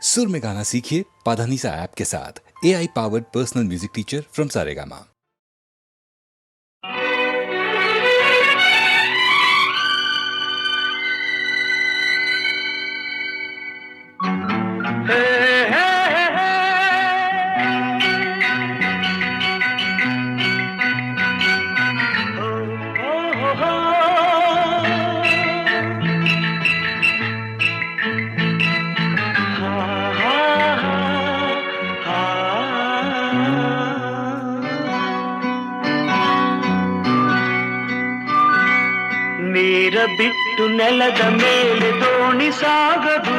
सुर में गाना सीखिए पाधानीसा ऐप के साथ। AI powered personal music teacher from Saregama. ನೀರ ಬಿಟ್ಟು ನೆಲದ ಮೇಲೆ ದೋಣಿ ಸಾಗದು,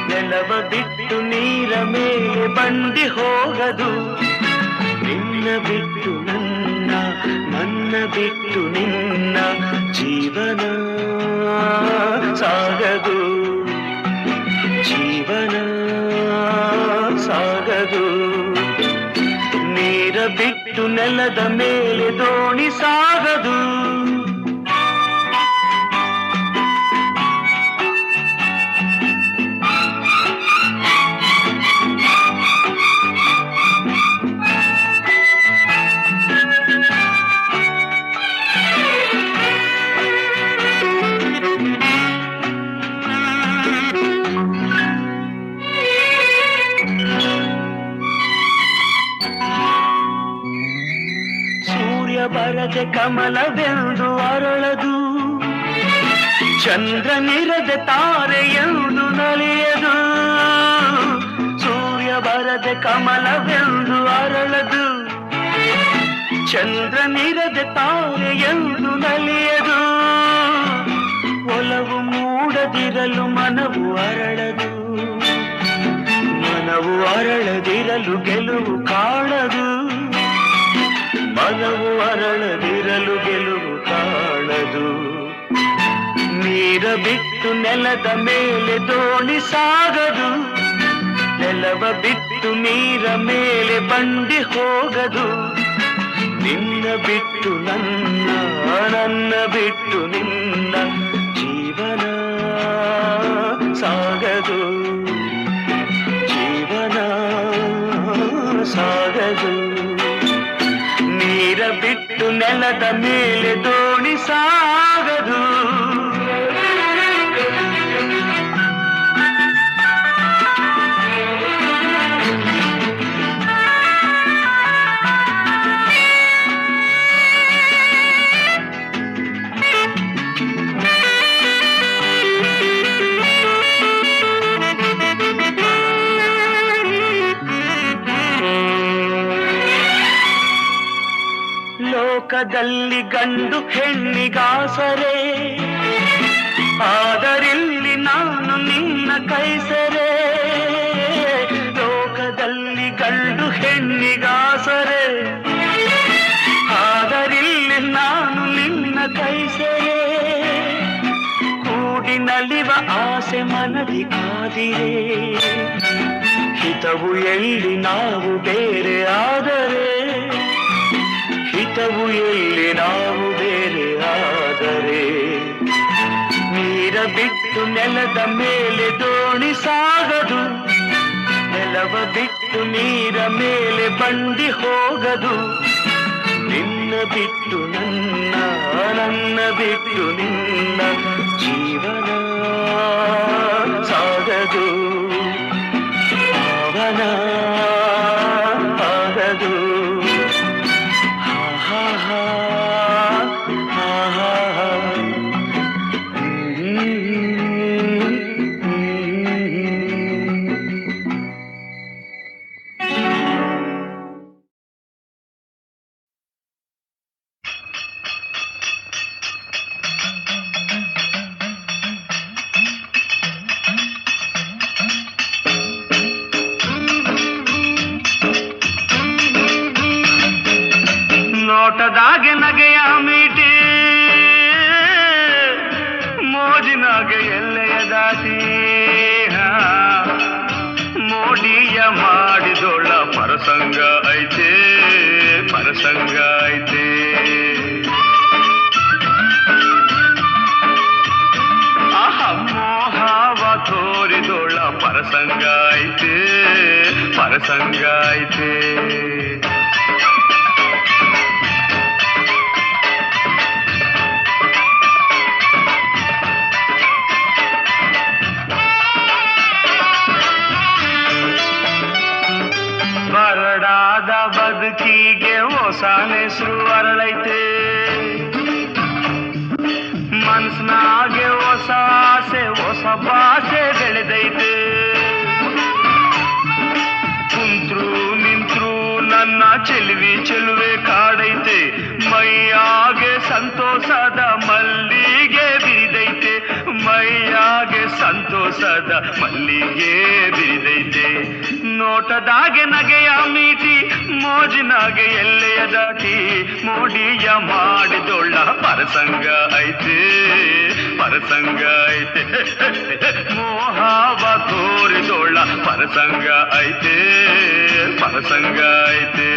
ನೆಲವ ಬಿಟ್ಟು ನೀರ ಮೇಲೆ ಬಂಡಿ ಹೋಗದು. ನಿನ್ನ ಬಿಟ್ಟು ನನ್ನ, ನನ್ನ ಬಿಟ್ಟು ನಿನ್ನ ಜೀವನ ಸಾಗದು, ಜೀವನ ಸಾಗದು. ನೀರ ಬಿಟ್ಟು ನೆಲದ ಮೇಲೆ ದೋಣಿ ಸಾಗದು. ಬರದೆ ಕಮಲವೆಂದು ಅರಳದು, ಚಂದ್ರನಿರದೆ ತಾರೆಯೆಂದು ನಲಿಯದು. ಸೂರ್ಯ ಬರದೆ ಕಮಲವೆಂದು ಅರಳದು, ಚಂದ್ರನಿರದೆ ತಾರೆಯೆಂದು ನಲಿಯದು. ಒಲವು ಮೂಡದಿರಲು ಮನವು ಅರಳದು, ಮನವು ಅರಳದಿರಲು ಗೆಲುವು ಕಾಣದು. ಮನವು ಅರಳದಿರಲು ಗೆಲುವು ಕಾಣದು. ನೀರ ಬಿಟ್ಟು ನೆಲದ ಮೇಲೆ ದೋಣಿ ಸಾಗದು, ನೆಲವ ಬಿಟ್ಟು ನೀರ ಮೇಲೆ ಬಂಡಿ ಹೋಗದು. ನಿನ್ನ ಬಿಟ್ಟು ನನ್ನ, ನನ್ನ ಬಿಟ್ಟು ನಿನ್ನ ಜೀವನ ಸಾಗದು, ಜೀವನ ಸಾಗದು. ನೀರ ಬಿಟ್ಟು ನೆಲದ ಮೇಲೆ ದೋಣಿ ಸಾಗದು. ಲೋಕದಲ್ಲಿ ಗಂಡು ಹೆಣ್ಣಿಗಾಸರೆ, ಆದರಿಲ್ಲಿ ನಾನು ನಿನ್ನ ಕೈಸರೆ. ಲೋಕದಲ್ಲಿ ಗಂಡು ಹೆಣ್ಣಿಗಾಸರೆ, ಆದರಿಲ್ಲಿ ನಾನು ನಿನ್ನ ಕೈಸರೆ. ಕೂಡಿ ನಲಿವ ಆಸೆ ಮನದಿ ಕಾದಿರೆ, ಹಿತವು ಎಲ್ಲಿ ನಾವು ಬೇರೆ ಆದರೆ, ಹಿತವು ಎಲ್ಲಿ ನಾವು ಬೇರೆ ಆದರೆ. ನೀರ ಬಿಟ್ಟು ನೆಲದ ಮೇಲೆ ದೋಣಿ ಸಾಗದು, ನೆಲವ ಬಿಟ್ಟು ನೀರ ಮೇಲೆ ಬಂಡಿ ಹೋಗದು. ನಿನ್ನ ಬಿಟ್ಟು ನನ್ನ, ನನ್ನ ಬಿಟ್ಟು ನಿನ್ನ ಜೀವನ ಸಾಗದು, ಪಾವನ ಆಗದು. ನೋಟದಾಗೆ ನಗೆಯ ಮೀಟಿ, ಮೋಜಿನಾಗೆ ಎಲ್ಲೆಯ ದಾಟಿ. ಮೋಡಿಯ ಮಾಡಿದೊಳ್ಳ ಪರಸಂಗ ಐತೆ, ಪರಸಂಗ ಐತೆ. ಆಹ ಮೋಹವ ತೋರಿದೊಳ್ಳ ಪರಸಂಗ ಪರಸಂಗ ಐತೆ ಪರಸಂಗ ಐತೆ. ಬರಡಾದ ಬದುಕಿಗೆ ಹೊಸ ಹೆಸರು ಅರಳೈತೆ, ಮನ್ಸನಾಗೆ ಹೊಸ ಆಸೆ ಹೊಸ ಭಾಷೆ ಬೆಳೆದೈತೆ. ಕುಂತ್ರು ನಿಂತ್ರು ನನ್ನ ಚೆಲುವೆ ಕಾಡೈತೆ, ಮೈಯಾಗೆ ಸಂತೋಷದ ಮಲ್ಲಿಗೆ ಬಿರಿದೈತೆ, ಮೈಯಾಗೆ ಸಂತೋಷದ ಮಲ್ಲಿಗೆ ಬಿರಿದೈತೆ. ನೋಟದಾಗೆ ನಗೆಯ ಮೀಟಿ ಮೋಜಿನಾಗೆ ಎಲ್ಲೆಯ ದಾಟಿ ಮೋಡಿಯ ಮಾಡಿದೊಳ್ಳ ಪರಸಂಗ ಐತೆ ಪರಸಂಗ ಐತೆ. ಮೋಹವ ತೋರಿದೊಳ್ಳ ಪರಸಂಗ ಐತೆ ಪರಸಂಗ ಐತೆ.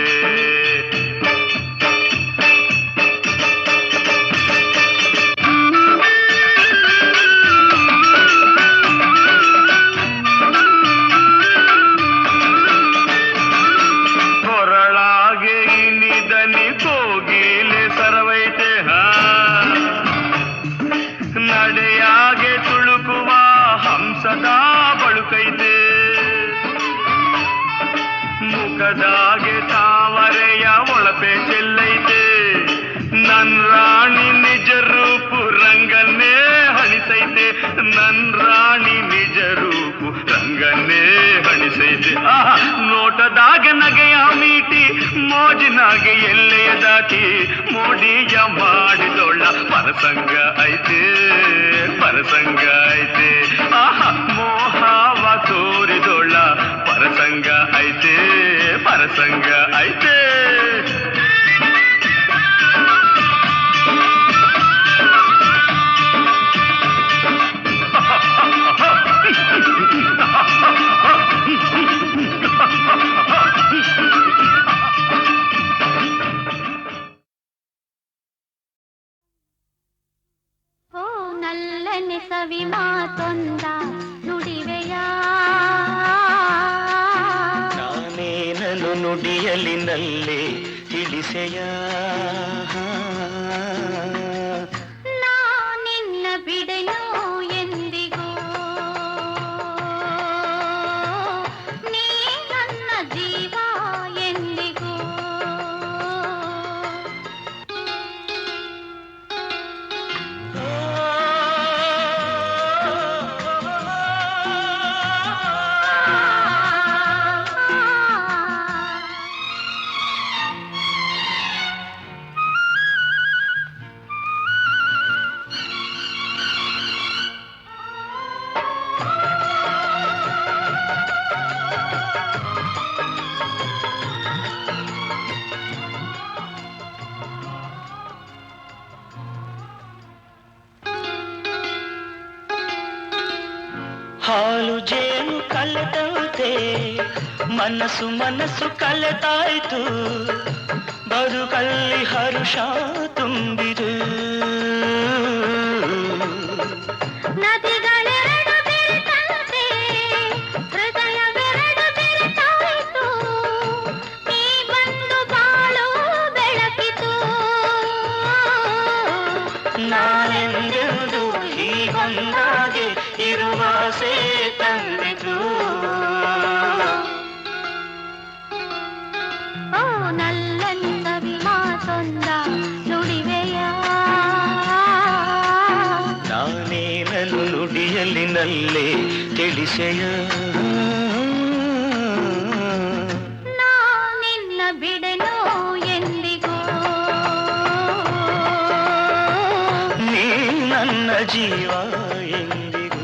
ನಡೆಯಾಗೆ ತುಳುಕುವ ಹಂಸದಾ ಬಳುಕೈತೆ, ಮುಖದಾಗೆ ತಾವರೆಯ ಒಳಪೆ ಚೆಲ್ಲೈತೆ. ನನ್ ರಾಣಿ ನಿಜ ರೂಪು ರಂಗನ್ನೇ ಹಣಿಸೈತೆ, ನನ್ ರಾಣಿ ನಿಜ ರೂಪು ರಂಗನ್ನೇ ಹಣಿಸೈತೆ. ನೋಟದಾಗೆ ನಗೆಯ ಮೀಟಿ ಮೋಜಿನಾಗೆ ಎಲ್ಲೆಯ ದಾಟಿ ಮೋಡಿಯ ಮಾಡಿದೊಳ್ಳ ಪರಸಂಗ ಐತೆ ಪರಸಂಗ ಐತೆ. ಮೋಹವ ತೋರಿದೊಳ್ಳ ಪರಸಂಗ ಐತೆ ಪರಸಂಗ ಐತೆ. ಸವಿ ಮಾತೊಂದ ನುಡಿವೆಯ ನಾನೇನನು ನುಡಿಯಲಿನಲ್ಲೇ ತಿಳಿಸೆಯ. ನಾ ನಿನ್ನ ಬಿಡೆನು ಎಂದಿಗೂ, ನೀ ನನ್ನ ಜೀವ ಎಂದಿಗೂ. ಹಾಲು ಜೇನು ಕಲೆದಂತೆ ಮನಸ್ಸು ಮನಸ್ಸು ಕಲೆತಾಯ್ತು, ಬದುಕಲ್ಲಿ ಹರುಷ ತುಂಬಿದು. ನದಿಗಳೆರಡು ಬೆರೆತಂತೆ ಹೃದಯವೆರಡು ಬೆರೆತಾಯಿತು, ನೀ ಬಂದು ಬಾಳು ಬೆಳಕಿತು. ನಾನೆಂದೆಂದು ಹೀಗೊಂದಾಗೆ ಇರುವಾಸೆ ತಂದಿತು. ಓ ನಲ್ಲನಿ ಸವಿ ಮಾತೊಂದ ನುಡಿವೆಯ ನಾನೇನನು ನುಡಿಯಲಿನಲ್ಲೇ ತಿಳಿಸೆಯ. ನಾ ನಿನ್ನ ಬಿಡೆನು ಎಂದಿಗೂ, ನೀ ನನ್ನ ಜೀವ ಎಂದಿಗೂ.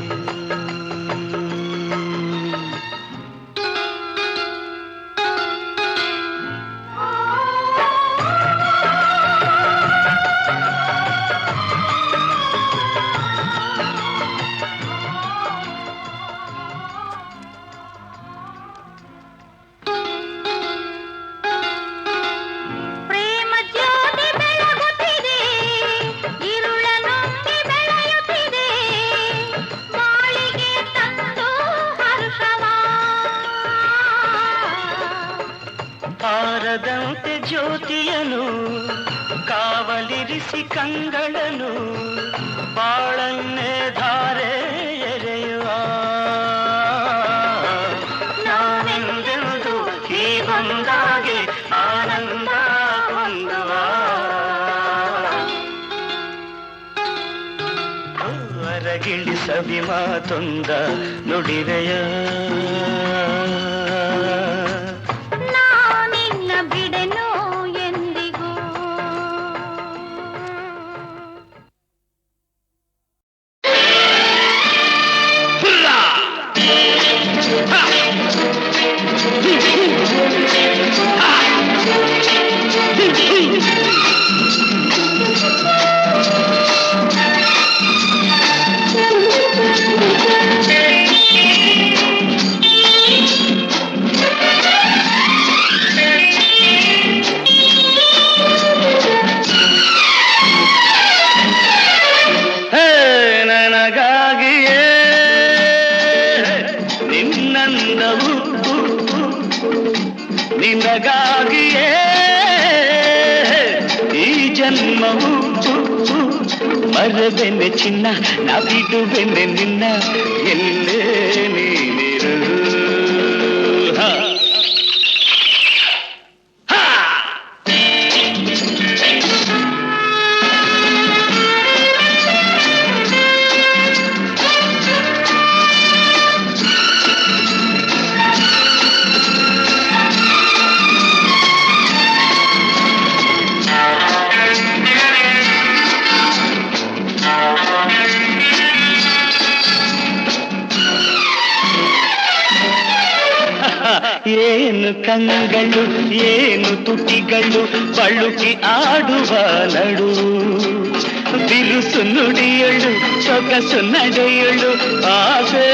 ಪ್ರೇಮ ಜ್ಯೋತಿ ಬೆಳಗುತ್ತಿದೆ, ಇರುಳ ನುಂಗಿ ಬೆಳೆಯುತ್ತಿದೆ. ಬಾರದಂತೆ ಜ್ಯೋತಿಯನು ಕಾವಲಿರಿಸಿ ಕಂಗಳನು ಬಾಳನ್ನೇ ಧಾರೆ ಎರೆಯುವ ನಾವೆಂದೆಂದು ಹೀಗೊಂದಾಗಿ ಆನಂದ ಹೊಂದುವ ಹೊರಗಿಳಿ ಸವಿ ಮಾತೊಂದ ನುಡಿರೆಯ ನಾನಿನ್ನ ಬಿಡೆನೋ ಎಂದಿಗೂ ನನಗಾಗಿಯೇ ನಿನ್ನಂದವು ನಿನಗಾಗಿಯೇ ಈ ಜನ್ಮವು ಮರಬೆನ್ನೆ ಚಿನ್ನ ನಾ ಬಿಡುವೆನ್ನೆ ನಿನ್ನ ಎಲ್ಲೇ ನೀನಿರು ಏನು ಕಂಗಳು ಏನು ತುಟಿಗಳು ಬಳುಕಿ ಆಡುವ ನಡು ಬಿರುಸು ನುಡಿಯಳು ಸೊಗಸು ನಡೆಯಳು ಆಸೆ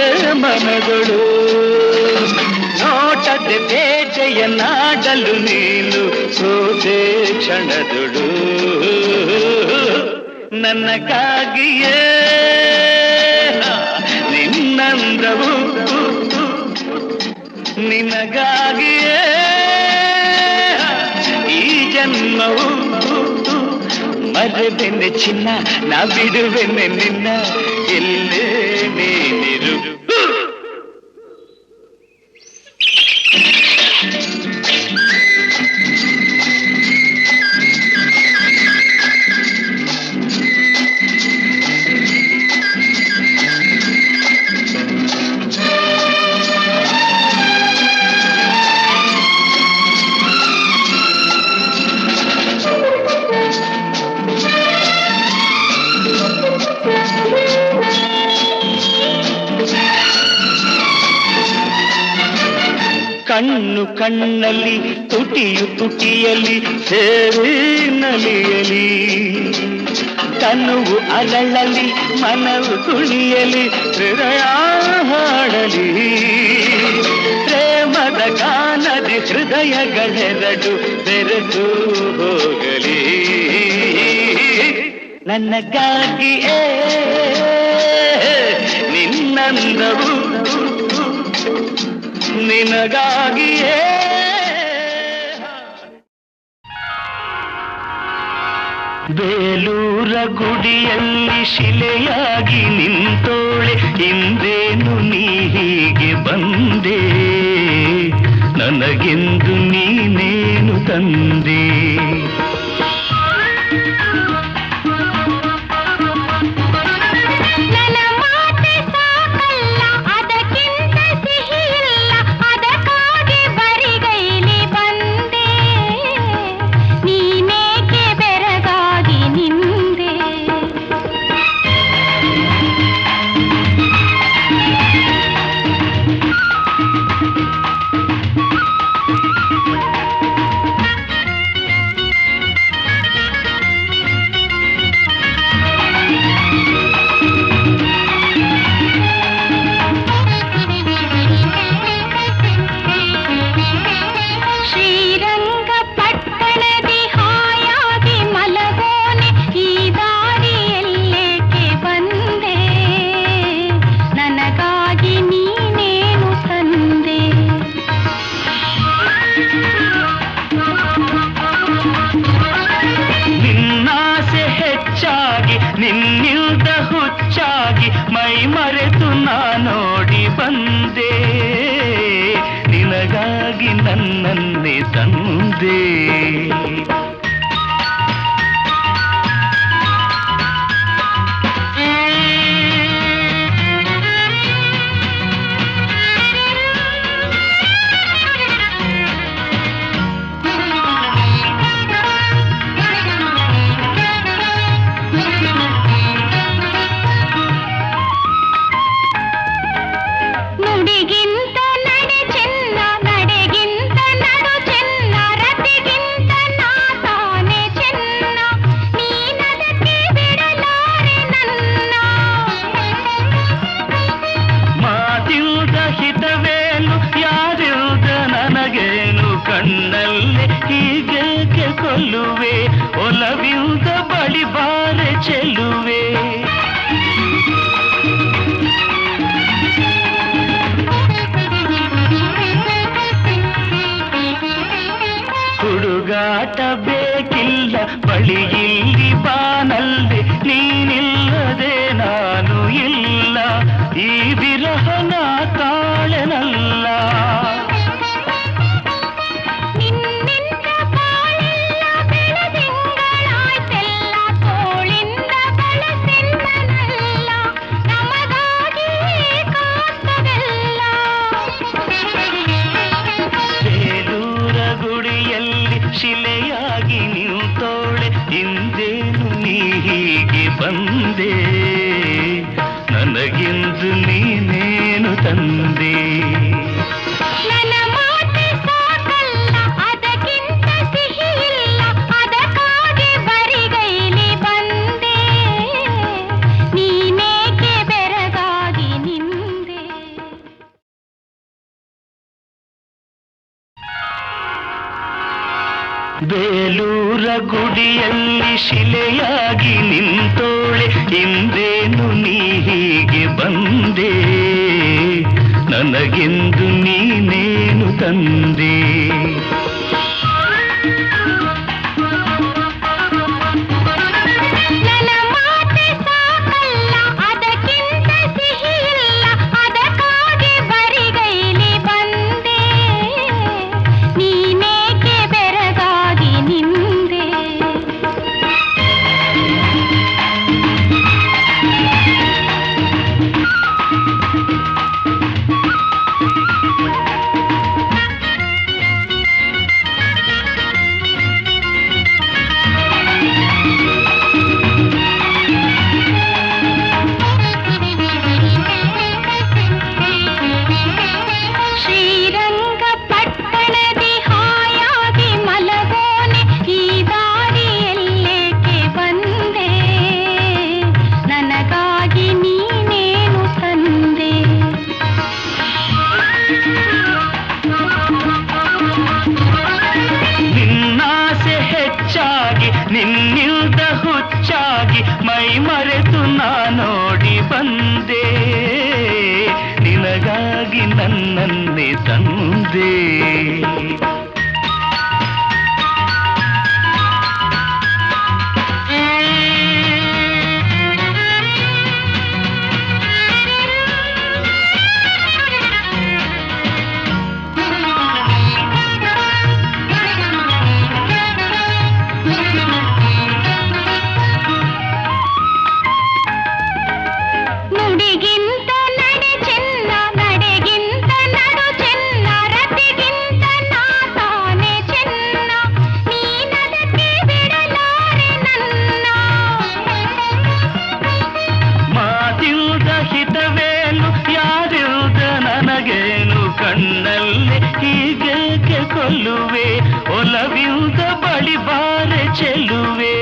ಮನಗಳು ನೋಟದ ಬೇಟೆಯ ನಾಡಲು ನೀನು ಸೋತೆ ಕ್ಷಣದೊಳು ನನಗಾಗಿಯೇ ನಿನ್ನಂದವು ನಿನಗಾಗಿಯೇ ಈ ಜನ್ಮವು ಮರಬೆನ್ನೆ ಚಿನ್ನ ನಾ ಬಿಡುವೆನ್ನೆ ನಿನ್ನ ಎಲ್ಲೇ ನೀನಿರು ಕಣ್ಣು ಕಣ್ಣಲ್ಲಿ ತುಟಿಯು ತುಟಿಯಲ್ಲಿ ಸೇರಿ ನಲಿಯಲಿ ತನುವು ಅರಳಲಿ ಮನವು ಕುಣಿಯಲಿ ಹೃದಯ ಹಾಡಲಿ ಪ್ರೇಮದ ಗಾನದಿ ಹೃದಯಗಳೆರಡು ಬೆರೆತು ಹೋಗಲಿ ನನಗಾಗಿಯೇ ನಿನ್ನಂದವು ನಿನಗಾಗಿಯೇ ಬೇಲೂರ ಗುಡಿಯಲ್ಲಿ ಶಿಲೆಯಾಗಿ ನಿಂತೋಳೆ ಇಂದೇನು ನೀ ಹೀಗೆ ಬಂದೆ ನನಗೆಂದು ನೀನೇನು ತಂದೆ ನಿನಗಾಗಿ ನನ್ನನ್ನೇ ತಂದೆ. ನುಡಿಗಿಂತ ನಡೆ ಚೆನ್ನ, ನಡೆಗಿಂತ ನಡು ಚೆನ್ನ, ರತಿಗಿಂತ ನಾ ತಾನೆ ಚೆನ್ನ, ನೀನದಕ್ಕೆ ಬಿಡಲಾರೆ ನನ್ನ. ಮಾತಿಲ್ದ ಹಿತವೇನು ಯಾರಿಲ್ದ ನನಗೇನು, ಕಣ್ಣಲ್ಲಿ ಹೀಗೇಕೆ ಕೊಲ್ಲುವೆ, ಒಲವಿಲ್ದ ಬಳಿ ಬಾರೆ ಚೆಲ್ಲುವೆ. ಹುಡುಗಾಟ ಬೇಕಿಲ್ಲ, ಬಳಿ ಇಲ್ಲಿ ಬಾನಲ್ಲಿ, ನೀನಿಲ್ಲದೆ ನಾನು ಇಲ್ಲ, ಈ ವಿರಹನ ತಾಳೆನಲ್ಲ. ನಿನ್ನಿಂದ ಬಾಳೆಲ್ಲ ಬೆಳದಿಂಗಳಾಯ್ತೆಲ್ಲ, ತೋಳಿಂದ ಬಳಸೆನ್ನನಲ್ಲ, ನಮಗಾಗಿ ಕಾಸ್ತವೆಲ್ಲ. ಬೇಲೂರ ಗುಡಿಯಲ್ಲಿ ಶಿಲೆಯಾಗಿ ನಿಂತೋಳೆ, ಇಂದೇನು ನೀ ಹೀಗೆ ಬಂದೆ, ನನಗೆಂದು ನೀನೇನು ತಂದೆ. ನನ್ನ ಮಾತೆ ಸಾಕಲ್ಲ, ಅದಕ್ಕಿಂತ ಸಿಹಿ ಇಲ್ಲ, ಅದಕ್ಕಾಗಿ ಬರಿಗೈಲಿ ಬಂದೆ, ನೀನೇಕೆ ಬೆರಗಾಗಿ ನಿಂದೆ. ಬೇಲೂರ ಗುಡಿಯಲ್ಲಿ ಶಿಲೆಯಾಗಿ ನಿಂತೋಳೆ, ಇಂದೇನು ನೀ ಹೀಗೆ ಬಂದೆ, ನನಗೆಂದು ನೀನೇನು ತಂದೆ. ನನ್ನ ಮಾತೆ ಸಾಕಲ್ಲ, ಅದಕ್ಕಿಂತ ಸಿಹಿ ಇಲ್ಲ, ಅದಕ್ಕಾಗಿ ಬರಿಗೈಲಿ ಬಂದೆ, ನೀನೇಕೆ ಬೆರಗಾಗಿ ನಿಂದೆ. ಶ್ರೀರಂಗಪಟ್ಟಣದಿ ಹಾಯಾಗಿ ಮಲಗೋನೆ, ಈ ದಾರಿಯಲ್ಲೇಕೆ ಬಂದೆ, ನನಗಾಗಿ ನೀನೇನು ತಂದೆ. ನಿನ್ನಾಸೆ ಹೆಚ್ಚಾಗಿ ನಿನ್ನಿಲ್ದ ಹುಚ್ಚಾಗಿ ಮೈ ಮರೆತು ನಾನೋಡಿ ಬಂದೆ, ನಿನಗಾಗಿ ನನ್ನನ್ನೇ ತಂದೆ. ನುಡಿಗಿಂತ ನಡೆ ಚೆನ್ನ, ನಡೆಗಿಂತ ನಡು ಚೆನ್ನ, ರತಿಗಿಂತ ನಾ ತಾನೆ ಚೆನ್ನ, ನೀನದಕ್ಕೆ ಬಿಡಲಾರೆ ನನ್ನ. ಮಾತಿಲ್ದ ಹಿತವೇನು ಯಾರಿಲ್ದ ನನಗೇನು, ಕಣ್ಣಲ್ಲಿ ಹೀಗೇಕೆ ಕೊಲ್ಲುವೆ, ಒಲವಿಲ್ದ ಬಳಿ ಬಾರೆ ಚೆಲ್ಲುವೆ.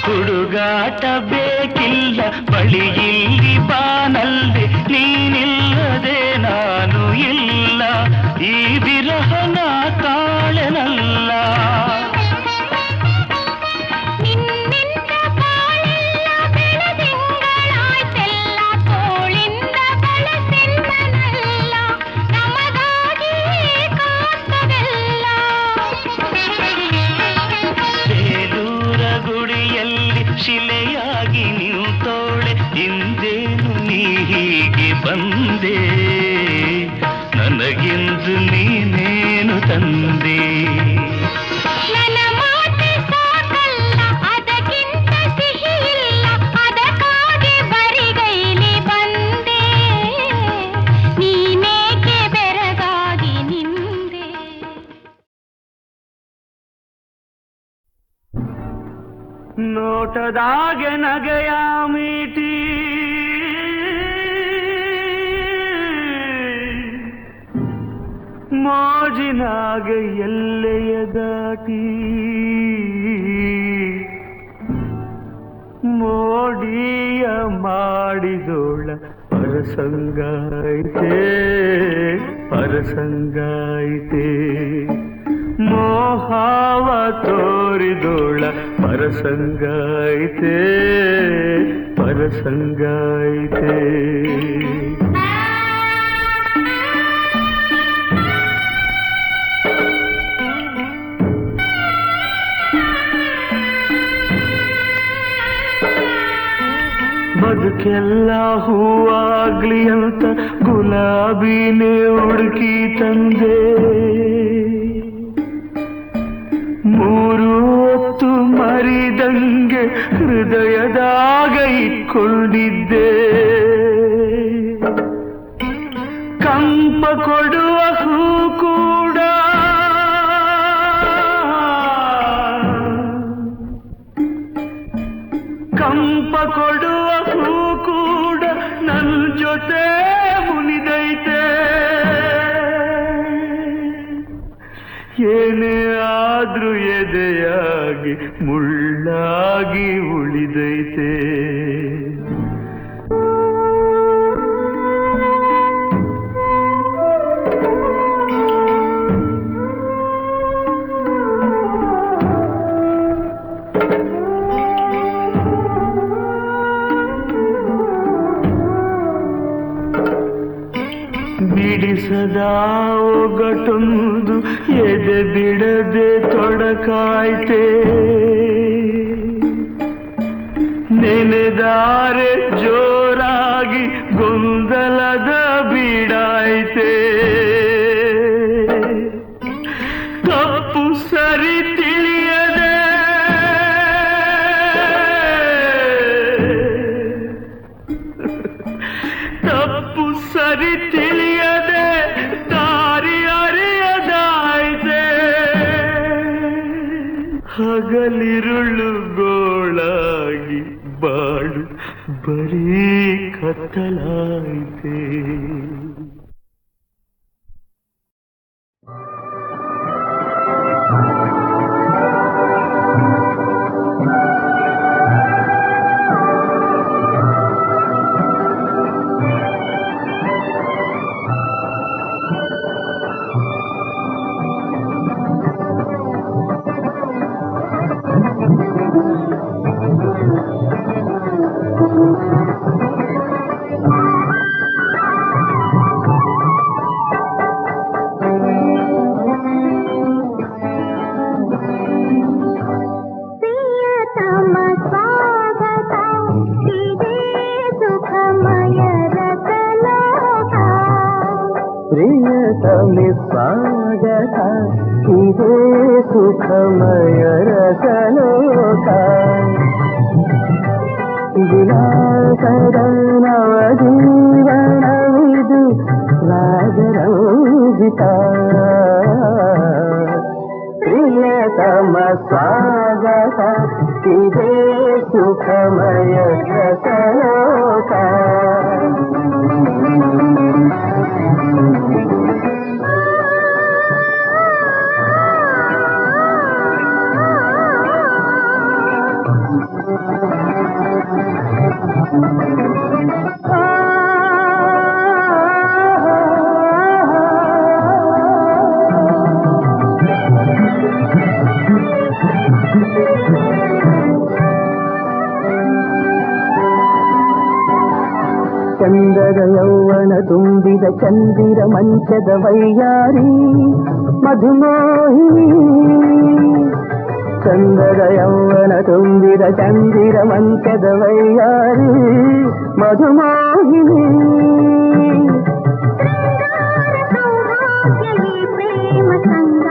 ಹುಡುಗಾಟ ಬೇಕಿಲ್ಲ, ಬಳಿ ಇಲ್ಲಿ ಬಾನಲ್ಲಿ, ನೀನಿಲ್ಲದೆ ನಾನು ಇಲ್ಲ, ಈ ವಿರಹನ ತಾಳೆನಲ್ಲ. ನಿನ್ನಿಂದ ಬಾಳೆಲ್ಲ ಬೆಳದಿಂಗಳಾಯ್ತೆಲ್ಲ, ತೋಳಿಂದ ಬಳಸೆನ್ನನಲ್ಲ, ನಮಗಾಗಿ ಕಾಸ್ತವೆಲ್ಲ. ಶಿಲೆಯಾಗಿ ನಿಂತೋಳೆ ಹಿಂದೇನು ನೀ ಹೀಗೆ ಬಂದೆ ನನಗೆಂದು ನೀನೇನು ತಂದೆ ನನ್ನ ಮಾತೆ ಸಾಕಲ್ಲ ಅದಕ್ಕಿಂತ ಸಿಹಿ ಇಲ್ಲ ಅದಕ್ಕಾಗಿ ಬರಿಗೈಲಿ ಬಂದೆ ನೀನೇಕೆ ಬೆರಗಾಗಿ ನಿಂದೆ ನೋಟದಾಗೆ ನಗೆಯ ಮೀಟಿ ಮೋಜಿನಾಗೆ ಎಲ್ಲೆಯ ದಾಟಿ ಮೋಡಿಯ ಮಾಡಿದೋಳ ಪರಸಂಗಾಯಿತೆ ಪರಸಂಗಾಯಿತೆ ಮೋಹಾವ ತೋರಿದೋಳ ಪರಸಂಗಾಯಿತೆ ಪರಸಂಗಾಯಿತೆ ಬದುಕೆಲ್ಲ ಹೂವಾಗ್ಲಿ ಅಂತ ಗುಲಾಬಿನೇ ಹುಡುಕಿ ತಂದೆ ಮೂರು ಹೊತ್ತು ಮರಿದಂಗೆ ಹೃದಯದಾಗ ಇಟ್ಕೊಂಡಿದ್ದೆ ಕಂಪ ಕೊಡುವ ಹೂ ಕೂಡ ಕಂಪ ಕೊಡುವ ಹೂ ಕೂಡ ನನ್ನ ಜೊತೆ ಮುನಿದೈತೆ ಏನೇ ಆದ್ರೂ ಎದೆಯಾಗಿ ಮುಳ್ಳಾಗಿ ಉಳಿದೈತೆ ಬಿಡಿಸದ ಒಗಟೊಂದು ಎದೆ ಬಿಡದೆ ತೊಡಕಾಯ್ತೆ ನೆನೆದಾರೆ ಜೋರಾಗಿ ಗೊಂದಲದ ಬೀಡಾಯ್ತೆ ತಪ್ಪು ಸರಿ ತಿಳಿಯದೆ ತಪ್ಪು ಸರಿ ತಿಳಿಯದೆ ದಾರಿ ಅರಿಯದಾಯ್ತೆ ಹಗಲಿರುಳು ಗೋಳಾಗಿ ಬಾಳು ಬರೀ ಕತ್ತಲಾಯ್ತೆ ಪ್ರಿಯತಮೆ ಸ್ವಾಗತ ಇದೇ ಸುಖಮಯ ರಸಲೋಕ ವಿಲಾಸದ ನವ ಜೀವನವಿದು ರಾಜರಂಜಿತ ಪ್ರಿಯತಮ ಸ್ವಾಗತ ಇದೇ ಸುಖಮಯ ರಸಲೋಕ ಚಂದದ ಯೌವನ ತುಂಬಿದ ಚಂದಿರ ಮಂಚದ ವೈಯಾರಿ ಮಧುಮೋಹಿನಿ ಚಂದದ ಯೌವನ ತುಂಬಿದ ತುಂಬಿದ ಚಂದಿರ ಮಂಚದ ವೈಯಾರಿ ಮಧುಮೋಹಿನಿ ಪ್ರೇಮ ಸಂಗ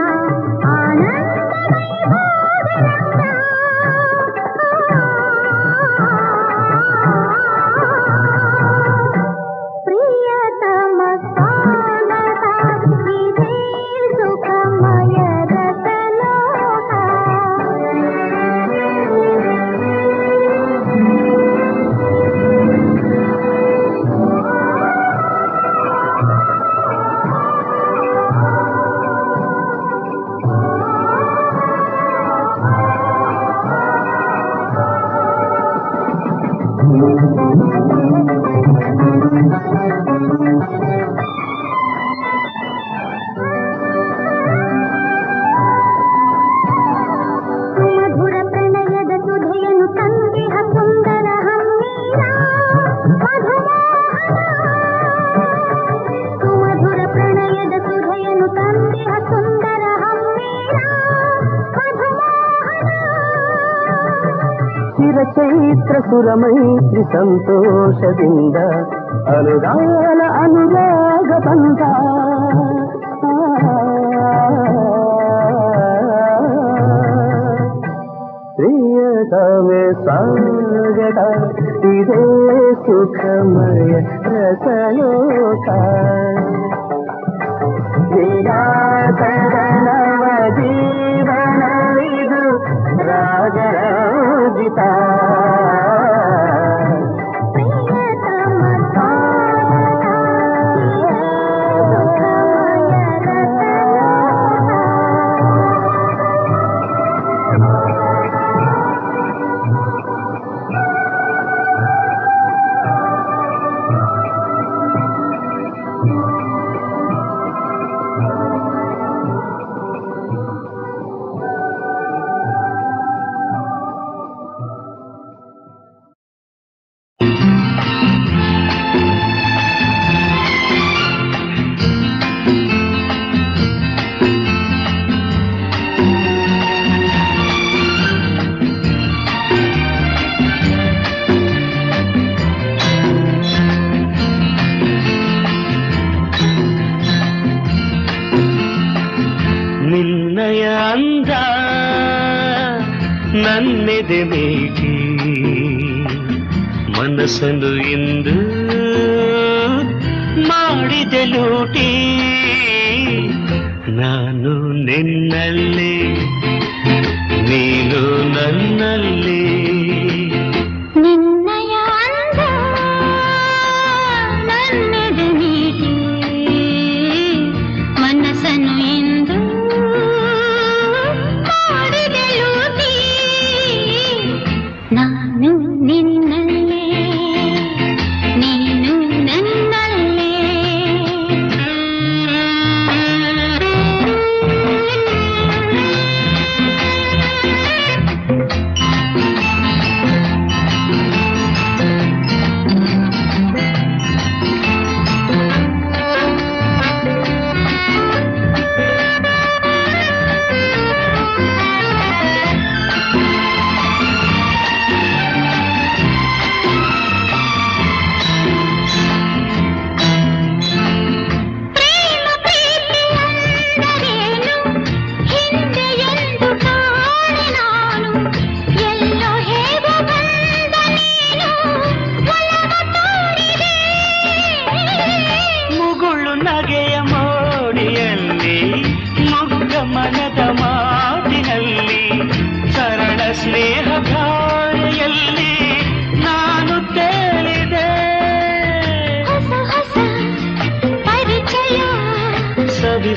ಪ್ರಿಯತಮ ಸುಖಮಯ ರಸಲೋಕ ಸುಮಧುರ ಪ್ರಣಯದ ಸುಧೆಯನ್ನು ತಂದಿಹ ಸುಂದರ ಹಮ್ಮೀರ ಸುಮಧುರ ಪ್ರಣಯದ ಸುಧೆಯನ್ನು ತಂದಿಹ ಸುಂದರ ಹಮ್ಮೀರ ಚಿರಚೈತ್ರ ಸುರಮೈತ್ರಿ ಸಂತೋಷದಿಂದ ಅನುಗಾಲ ಅನುರಾಗ ಬಂದ ಪ್ರಿಯತಮೆ ಸ್ವಾಗತ ಇದೇ ಸುಖಮಯ ರಸಲೋಕ ವಿಲಾಸದ ಜೀವನವಿದು ರಾಜರಾಜಿತ ಪ್ರಿಯತಮ ಸುಖಮಯ ನಿನ್ನಯ ಅಂದ ನನ್ನೆದೆ ಮೇಟಿ ಮನಸ್ಸನ್ನು ಇಂದು ಮಾಡಿದೆ ಲೂಟಿ ನಾನು ನಿನ್ನಲ್ಲಿ ನೀನು ನನ್ನಲ್ಲಿ ನಿನ್ನಯ ಅಂದ ನನ್ನೆದೆ ನೀಡಿ ಮನಸ್ಸನ್ನು ಇಂದು ಮಾಡಿದೆ ಲೂಟಿ ನಾನು ನಿನ್ನಲ್ಲೇ ನೀನು ನನ್ನಲ್ಲೇ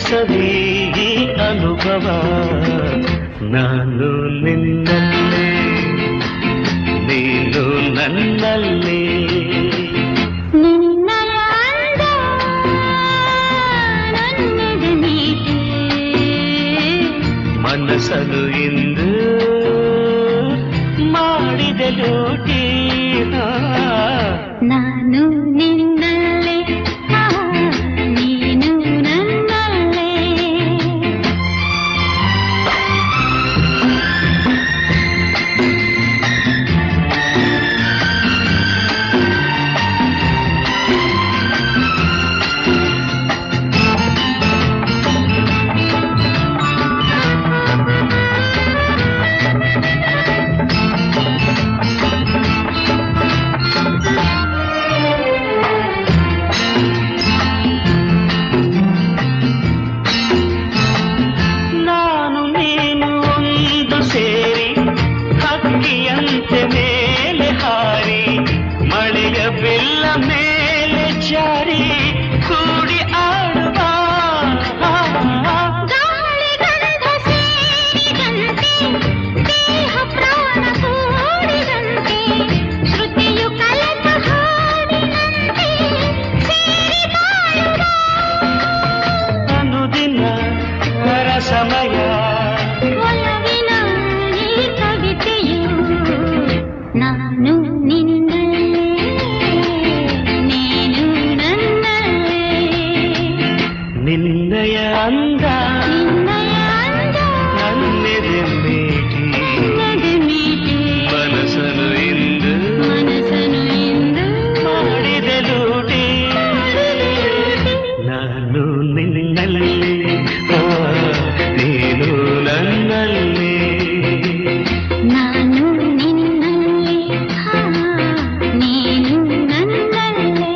ಸವಿ ಅನುಭವ ನಾನು ನಿನ್ನಲ್ಲೇ ನೀನು ನನ್ನಲ್ಲೇ ನಿನ್ನಯ ಅಂದ ನನ್ನೆದೆ ನೀಡಿ ಮನಸ್ಸನ್ನು ಇಂದು ಮಾಡಿದ ಲೂಟಿ ನಾನು ನಿನ್ನಲ್ಲೇ ನೀನು ನನ್ನಲ್ಲೇ ಸಂತೆ ಮೇಲೆ ಹಾರಿ ಮಳೆಯ ಬೆಲ್ಲ ಮೇಲೆ ಜಾರಿ ಕೂಡಿ ಆಡುವ ಗಾಳಿ ಗಂಧ ಸೇರಿದಂತೆ ದೇಹ ಪ್ರಾಣ ಕೂಡಿದಂತೆ ಶ್ರುತಿಯು ಕಲೆತ ಹಾಡಿನಂತೆ ಸೇರಿ ಬಾಳುವ ಅನುದಿನ ರಸಮಯ ಒಲವಿನ ಈ ಕವಿತೆಯು ನಾನು ನಿನ್ನಲ್ಲೇ ನೀನು ನನ್ನಲ್ಲೇ ನಿನ್ನಯ ಅಂದ ನಿನ್ನಯ ಅಂದ ನನ್ನೆದೆ ಮೇಟಿ ನಡುಮೀಟಿ ಮನಸ್ಸನು ಇಂದು ಮನಸ್ಸನು ಇಂದು ಮಾಡಿದೆ ಲೂಟಿ ನಾನು ನಿನ್ನಲ್ಲಿ ನೀನು ನನ್ನಲ್ಲಿ ನಾನು ನಿನ್ನಲ್ಲೇ ನೀನು ನನ್ನಲ್ಲೇ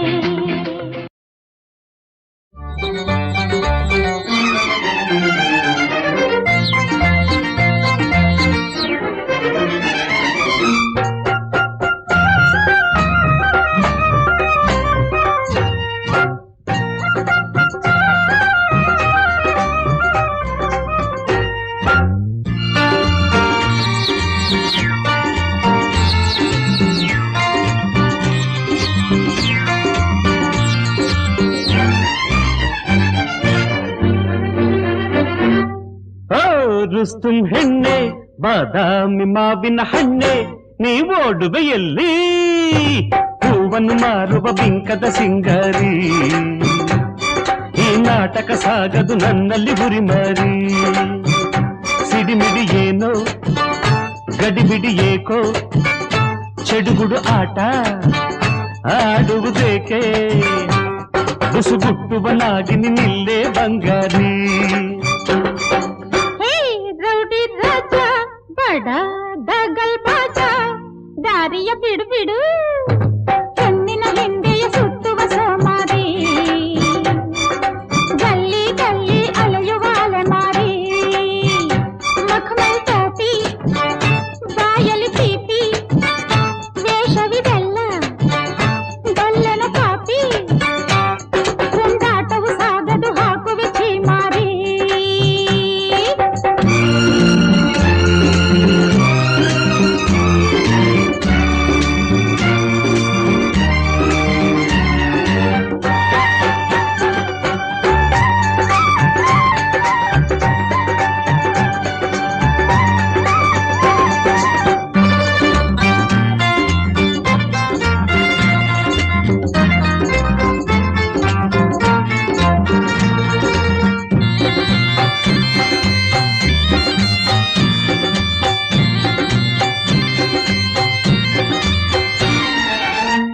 ರುಸ್ತುಂ ಹೆಣ್ಣೆ ಬಾದಾಮಿ ಮಾವಿನ ಹಣ್ಣೆ ನೀವೋಡುವೆಯಲ್ಲಿ ಹೂವನ್ನು ಮಾರುವ ಬಿಂಕದ ಸಿಂಗಾರಿ ಈ ನಾಟಕ ಸಾಗದು ನನ್ನಲ್ಲಿ ಹುರಿಮಾರಿ ಸಿಡಿಮಿಡಿ ಏನೋ ಗಡಿಬಿಡಿ ಏಕೋ ಚೆಡುಗುಡು ಆಟ ಆಡುವುದೇಕೆ ಬುಸುಗುಟ್ಟುವ ನಾಗಿನಿ ನಿಲ್ಲೇ ಬಂಗಾರಿ ರೌಡಿ ರಾಜ ಬಡ ದಗಲ್ ಬಾಜ ದಾರಿಯ ಬಿಡು ಬಿಡು ಹೆಣ್ಣಿನ ಹಿಂದೆಯ ಸುತ್ತುವ ಸೋಮಾರಿ ಗಲ್ಲಿ ಗಲ್ಲಿ ಅಲೆಯುವ ಅಲೆಮಾರಿ ಮಖಮಲ್ ಟೋಪಿ ಬಾಯಲಿ ಪೀಪಿ ವೇಷವಿದೆಲ್ಲ ಗಲ್ಲನ ಕಾಪಿ ತುಂಡಾಟವು ಸಾಗದು ಹಾಕುವೆ ಛೀಮಾರಿ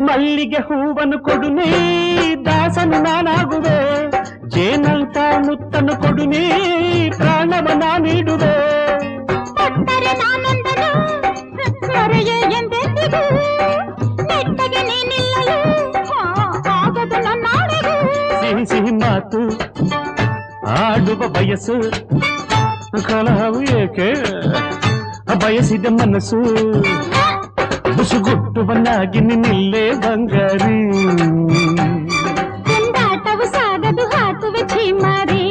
ಮಲ್ಲಿಗೆ ಹೂವನ್ನು ಕೊಡುನೆ ದಾಸನು ನಾನಾಗುವೆ ಜೇನಂತ ಮುತ್ತನ್ನು ಕೊಡುನೆ ಪ್ರಾಣವ ನೀಡುವೆ ಕೊಟ್ಟರೆ ನಾನೊಂದನು ಮರೆಯೇ ಎಂದೆಂದಿಗೂ ನೆಟ್ಟಗೆ ನೀನಿಲ್ಲಲು ಆಗದು ನನ್ನಾಣೆಗೂ ಸಿಹಿ ಸಿಹಿ ಮಾತು ಆಡುವ ಬಯಸು ಕಲಹವು ಏಕೆ ಬಯಸಿದ ಮನಸ್ಸು ಬುಸುಗುಟ್ಟುವ ನಾಗಿನಿ ನಿಲ್ಲೇ ಬಂಗಾರಿ ತುಂಡಾಟವು ಸಾಗದು ಹಾಕುವೆ ಛೀಮಾರಿ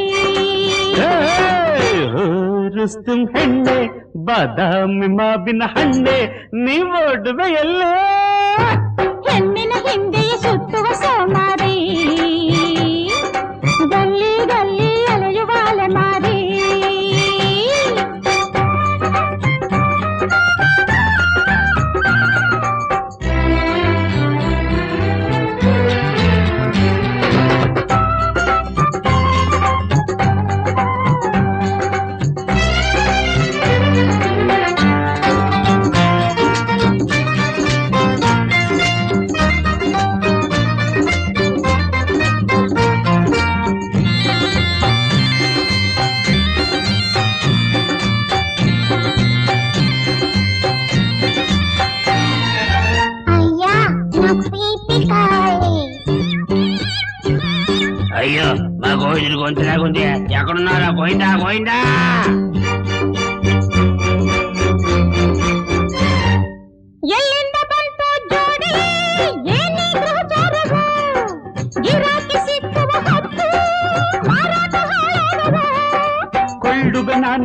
ರುಸ್ತುಂ ಹೆಣ್ಣೆ ಬಾದಾಮಿ ಮಾವಿನ ಹಣ್ಣೆ ನೀವೋಡುವೆಯಲ್ಲೇ ಹೆಣ್ಣಿನ ಹಿಂದೆಯೇ ಸುತ್ತುವ ಸೋಮಾರಿ ಗಲ್ಲಿ ಗಲ್ಲಿ ಅಲೆಯುವ ಅಲೆಮಾರಿ అయ్యో మా గోవిందుడు గొంతులాగుంది ఎక్కడున్నారా గోవిందా గోవిందా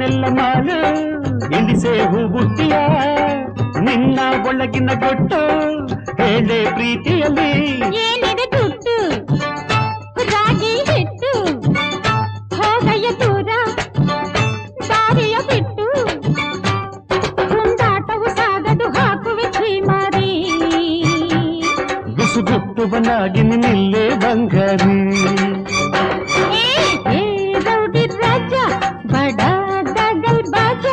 ನಾನೆಲ್ಲ ಮಾಲು ಇಂಡಿಸೆ ಹೂ ಬುಟ್ಟಿಯ ನಿನ್ನ ಒಳಗಿನ ಗೊಟ್ಟು ಹೇಳೆ ಪ್ರೀತಿಯಲ್ಲಿ ಏನಿದೆ ದುಡ್ಡು ರಾಗಿ ಹಿಟ್ಟು ಹೋಗಯ್ಯ ದೂರ ದಾರಿಯ ಬಿಟ್ಟು ಕುಂದಾಟವು ಸಾಗದು ಹಾಕುವೆ ಛೀಮಾರಿ ಬಿಸುಗುಟ್ಟುವನಾಗಿ ನಿಲ್ಲೇ ಬಂಗಾರಿ ಏ ರೌಡಿ ರಾಜ ಬಡ ದಗಲ್ ಬಾಜ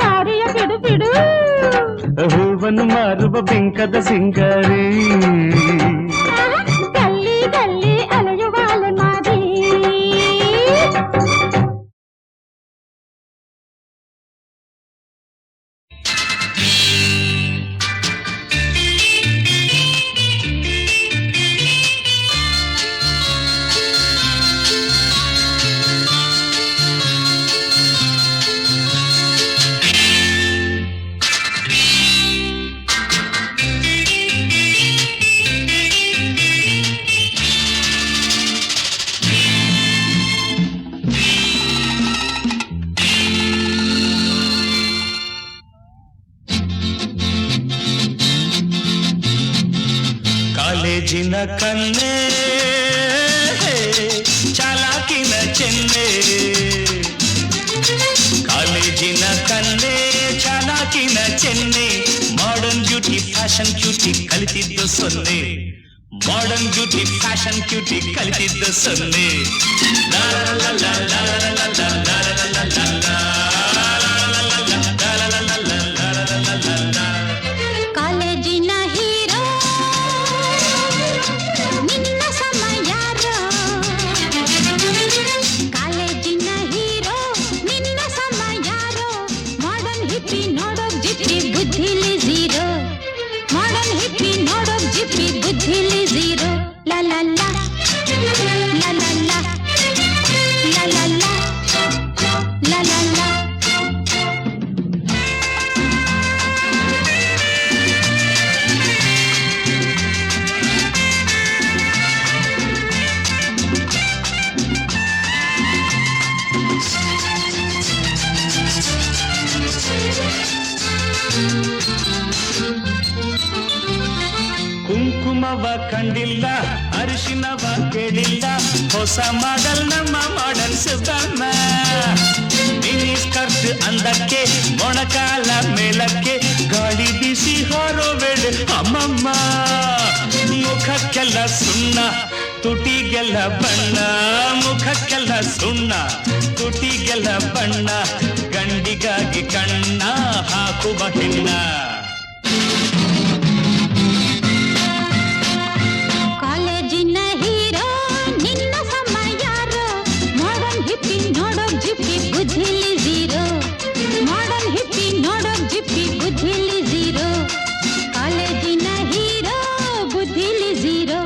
ದಾರಿಯ ಬಿಡು ಬಿಡು ಹೂವನ್ನು ಮಾರುವ ಬಿಂಕದ ಸಿಂಗಾರಿ ಗಲ್ಲಿ ಗಲ್ಲಿ ಅಲೆಯುವ ಅಲೆಮಾರಿ ಕಾಲೇಜಿನ ಕನ್ನೆ ಚಾಲಾಕಿನ ಚೆನ್ನೆ ಕಾಲೇಜಿನ ಕನ್ನೆ ಚಾಲಾಕಿನ ಚೆನ್ನೆ ಮಾಡರ್ನ್ ಬ್ಯೂಟಿ ಫ್ಯಾಷನ್ ಕ್ಯೂಟಿ ಕಲಿತಿದ್ದು ಸೊನ್ನೆ ಮಾಡರ್ನ್ ಬ್ಯೂಟಿ ಫ್ಯಾಷನ್ ಕ್ಯೂಟಿ ಕಲಿತಿದ್ದು ಸೊನ್ನೆ ಕಾಲೇಜಿನ ಹೀರೋ ನಿನ್ನ ಸಮಯಾರೋ ಕಾಲೇಜಿನ ಹೀರೋ ನಿನ್ನ ಸಮಯಾರೋ ಮಾಡರ್ನ್ ಹಿಪ್ಪಿ ನೋಡೋಕ್ ಜಿಪ್ಪಿ ಬುದ್ಧಿಲಿ ಝೀರೋ ಮಾಡರ್ನ್ ಹಿಪ್ಪಿ ನೋಡೋಕ್ ಜಿಪ್ಪಿ ಬುದ್ಧಿಲಿ ಝೀರೋ ಲಾ ಲಾ ಲಾ ಲಾ ಲಾ ಲಾ ಲಾ ಲಾ ಲಾ ಲಾ ಲಾ ಕುಂಕುಮವ ಕಂಡಿಲ್ಲ ಅರಿಶಿನವ ಕೇಳಿಲ್ಲ ಹೊಸ ಮಾಡಲ್ ನಮ್ಮ ಮಾಡಲ್ ಸುಬ್ಬಮ್ಮ ಮಿನಿ ಸ್ಕರ್ಟ್ ಅಂದಕ್ಕೆ ಮೊಣಕಾಲ ಮೇಲಕ್ಕೆ ಗಾಳಿ ಬಿಸಿ ಹಾರೋ ವೇಳೆ ಅಮ್ಮಮ್ಮ ಮುಖಕ್ಕೆಲ್ಲ ಸುಣ್ಣ ತುಟಿಗೆಲ್ಲ ಬಣ್ಣ ಮುಖಕ್ಕೆಲ್ಲ ಸುಣ್ಣ ತುಟಿಗೆಲ್ಲ ಬಣ್ಣ ಗಂಡಿಗಾಗಿ ಕಣ್ಣ ಹಾಕುವ ಹೆಣ್ಣ ಕಾಲೇಜಿನ ಹೀರೋ ನಿನ್ನ ಸಮಯಾರೋ ಮಾಡರ್ನ್ ಹಿಪ್ಪಿ ನೋಡೋಕ್ ಜಿಪ್ಪಿ ಬುದ್ಧಿಲಿ ಝೀರೋ ಮಾಡರ್ನ್ ಹಿಪ್ಪಿ ನೋಡೋಕ್ ಜಿಪ್ಪಿ ಬುದ್ಧಿಲಿ ಝೀರೋ ಕಾಲೇಜಿನ ಹೀರೋ ಬುದ್ಧಿಲಿ ಝೀರೋ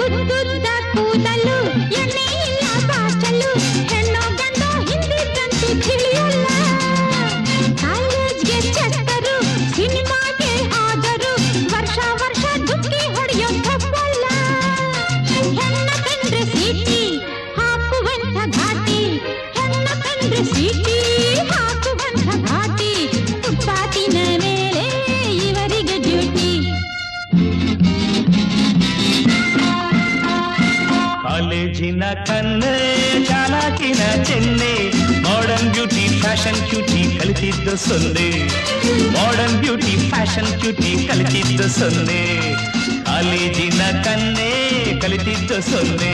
ಉದ್ದುದ್ದ ಕೂದಲು ಎಣ್ಣೆ ಇಲ್ಲ ಬಾಚಲು ಹೆಣ್ಣು ಗಂಡು ಹಿಂದಿದ್ದಂತೂ ತಿಳಿಯಲ್ಲ ಕಾಲೇಜ್ಗೆ ಚಕ್ಕರು ಸಿನಿಮಾಗೆ ಹಾಜರು ವರ್ಷ ವರ್ಷ ದುಡ್ಡಿ ಹೊಡೆಯೋ ತಪ್ಪಲ್ಲ ಹೆಣ್ಣ ಕಂಡ್ರೆ ಸೀಟಿ ಹಾಕುವಂಥ ಘಾಟಿ ಹೆಣ್ಣ ಕಂಡ್ರೆ ಸೀಟಿ ಹಾಕುವಂಥ ಘಾಟಿ ಫುಟ್ಪಾತಿನ ಮೇಲೆ ಇವರಿಗೆ ಡ್ಯೂಟಿ ಕಾಲೇಜಿನ ಕನ್ನೆ ಚಾಲಾಕಿನ ಚೆನ್ನೆ ಮಾಡರ್ನ್ ಬ್ಯೂಟಿ ಫ್ಯಾಷನ್ ಕ್ಯೂಟಿ ಕಲಿತಿದ್ದು ಸೊನ್ನೆ ಮಾಡರ್ನ್ ಬ್ಯೂಟಿ ಫ್ಯಾಷನ್ ಕ್ಯೂಟಿ ಕಲಿತಿದ್ದು ಸೊನ್ನೆ ಕಾಲೇಜಿನ ಕನ್ನೆ ಕಲಿತಿದ್ದು ಸೊನ್ನೆ